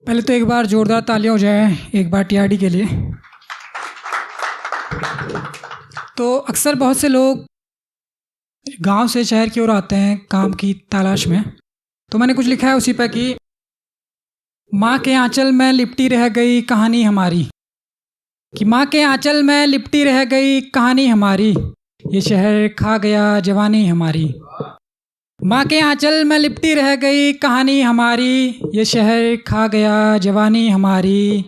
पहले तो एक बार ज़ोरदार तालियां हो जाए एक बार टीआरडी के लिए। तो अक्सर बहुत से लोग गांव से शहर की ओर आते हैं काम की तलाश में। तो मैंने कुछ लिखा है उसी पर कि माँ के आंचल में लिपटी रह गई कहानी हमारी, कि माँ के आंचल में लिपटी रह गई कहानी हमारी, ये शहर खा गया जवानी हमारी। माँ के आंचल में लिपटी रह गई कहानी हमारी, ये शहर खा गया जवानी हमारी।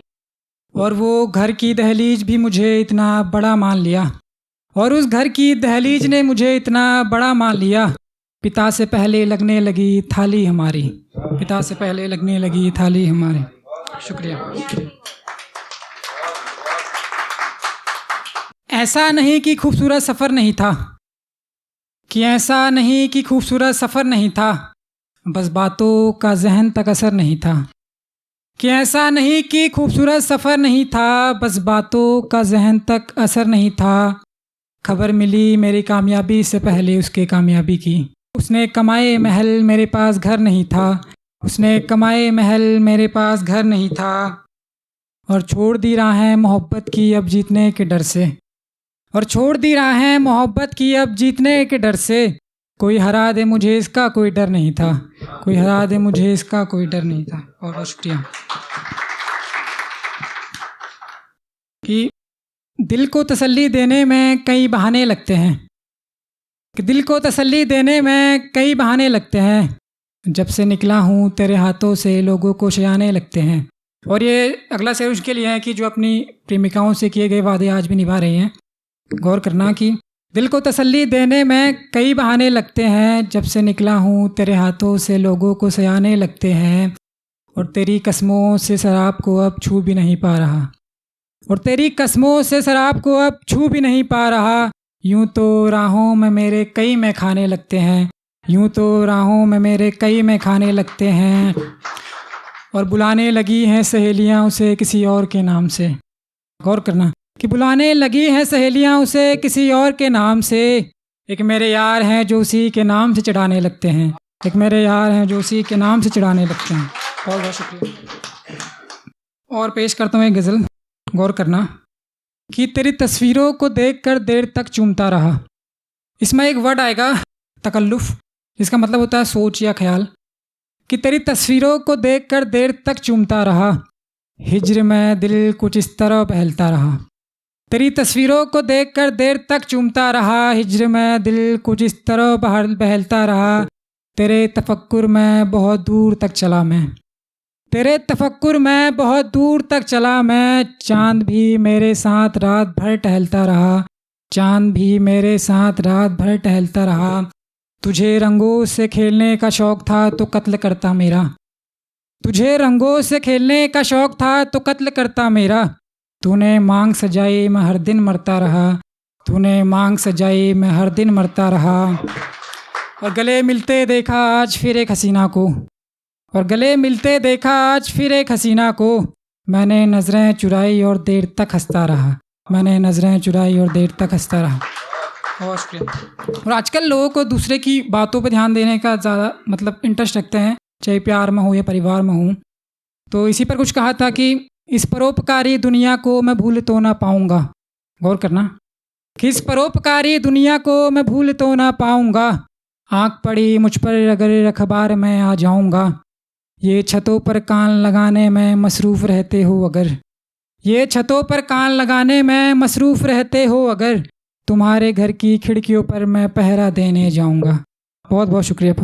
और वो घर की दहलीज भी मुझे इतना बड़ा मान लिया, और उस घर की दहलीज ने मुझे इतना बड़ा मान लिया। पिता से पहले लगने लगी थाली हमारी, पिता से पहले लगने लगी थाली हमारी। शुक्रिया। ऐसा नहीं कि खूबसूरत सफ़र नहीं था, कि ऐसा नहीं कि खूबसूरत सफ़र नहीं था, बस बातों का जहन तक असर नहीं था। कि ऐसा नहीं कि खूबसूरत सफ़र नहीं था, बस बातों का जहन तक असर नहीं था। खबर मिली मेरी कामयाबी से पहले उसके कामयाबी की। उसने कमाए महल मेरे पास घर नहीं था, उसने कमाए महल मेरे पास घर नहीं था। और छोड़ दी राहें मोहब्बत की अब जीतने के डर से, और छोड़ दी राहें मोहब्बत की अब जीतने के डर से। कोई हरा दे मुझे इसका कोई डर नहीं था, कोई हरा दे मुझे इसका कोई डर नहीं था। बहुत बहुत शुक्रिया। कि दिल को तसल्ली देने में कई बहाने लगते हैं, कि दिल को तसल्ली देने में कई बहाने लगते हैं। जब से निकला हूँ तेरे हाथों से लोगों को शयाने लगते हैं। और ये अगला शेर उसके लिए है कि जो अपनी प्रेमिकाओं से किए गए वादे आज भी निभा रही हैं। गौर करना कि दिल को तसल्ली देने में कई बहाने लगते हैं, जब से निकला हूँ तेरे हाथों से लोगों को सयाने लगते हैं। और तेरी कसमों से शराब को अब छू भी नहीं पा रहा, और तेरी कसमों से शराब को अब छू भी नहीं पा रहा। यूं तो राहों में मेरे कई मैं खाने लगते हैं, यूं तो राहों में मेरे कई मैं खाने लगते हैं। और बुलाने लगी हैं सहेलियाँ उसे किसी और के नाम से। गौर करना कि बुलाने लगी हैं सहेलियाँ उसे किसी और के नाम से। एक मेरे यार हैं जो उसी के नाम से चढ़ाने लगते हैं, एक मेरे यार हैं जो उसी के नाम से चढ़ाने लगते हैं। बहुत बहुत शुक्रिया। और पेश करता हूँ एक गज़ल। गौर करना कि तेरी तस्वीरों को देखकर देर तक चूमता रहा। इसमें एक वर्ड आएगा तकल्लुफ़, जिसका मतलब होता है सोच या ख्याल। कि तेरी तस्वीरों को देखकर देर तक चूमता रहा, हिज्र में दिल कुछ इस तरह बहलता रहा। तेरी तस्वीरों को देखकर देर तक चूमता रहा, हिज्र में दिल कुछ इस तरह बहलता रहा। तेरे तफक्कुर में बहुत दूर तक चला मैं, तेरे तफक्कुर में बहुत दूर तक चला मैं। चाँद भी मेरे साथ रात भर टहलता रहा, चाँद भी मेरे साथ रात भर टहलता रहा। तुझे रंगों से खेलने का शौक़ था तो कत्ल करता मेरा, तुझे रंगों से खेलने का शौक़ था तो कत्ल करता मेरा। तूने मांग सजाई मैं हर दिन मरता रहा, तूने मांग सजाई मैं हर दिन मरता रहा। और गले मिलते देखा आज फिर एक हसीना को, और गले मिलते देखा आज फिर एक हसीना को। मैंने नज़रें चुराई और देर तक हंसता रहा, मैंने नज़रें चुराई और देर तक हंसता रहा। बहुत शुक्रिया। और आजकल लोगों को दूसरे की बातों पर ध्यान देने का ज़्यादा इंटरेस्ट रखते हैं, चाहे प्यार में हो या परिवार में हो। तो इसी पर कुछ कहा था कि इस परोपकारी दुनिया को मैं भूल तो ना पाऊँगा। गौर करना कि इस परोपकारी दुनिया को मैं भूल तो ना पाऊँगा। आँख पड़ी मुझ पर अगर अखबार में आ जाऊँगा। ये छतों पर कान लगाने में मसरूफ़ रहते हो अगर, ये छतों पर कान लगाने में मसरूफ़ रहते हो अगर, तुम्हारे घर की खिड़कियों पर मैं पहरा देने जाऊँगा। बहुत बहुत शुक्रिया।